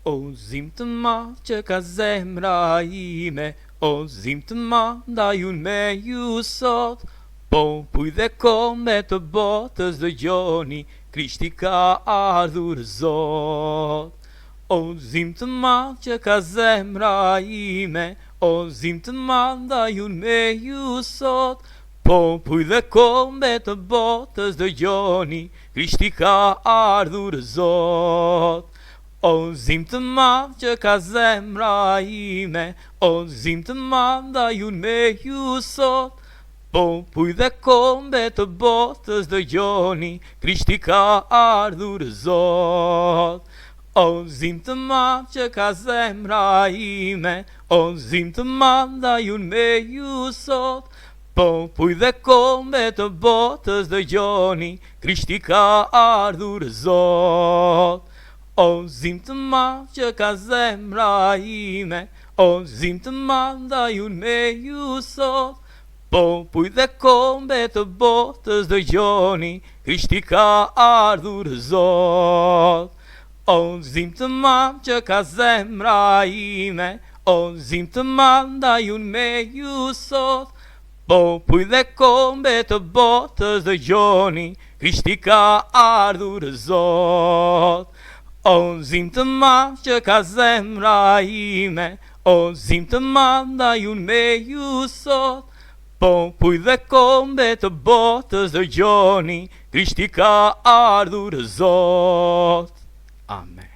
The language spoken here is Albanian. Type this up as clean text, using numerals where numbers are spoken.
O zim të madh që ka zemra ime, o zim të madh ndaj unë me ju sot. Popull dhe kombe të botës dëgjoni, Krishti ka ardhur Zot. O zim të madh që ka zemra ime, o zim të madh ndaj unë me ju sot. Popull dhe kombe të botës dëgjoni, Krishti ka ardhur Zot. O zim të madh që ka zemra ime, o zim të madh ndaj unë me ju sot. Popull dhe kombe të botës dëgjoni, Krishti ka ardhur Zot. O zim të madh që ka zemra ime, o zim të madh ndaj unë me ju sot. Popull dhe kombe të botës dëgjoni, Krishti ka ardhur Zot. O zim të madh që ka zemra ime, o zim të madh ndaj unë me ju sot. Popull dhe kombe të botës dëgjoni, Krishti ka ardhur Zot. O zim të madh që ka zemra ime, o zim të madh ndaj unë me ju sot. Popull dhe kombe të botës dëgjoni, Krishti ka ardhur Zot. O zim të madh që ka zemra ime, o zim të madh ndaj unë me ju sot. Popull dhe kombe të botës dëgjoni, Krishti ka ardhur Zot. Amen.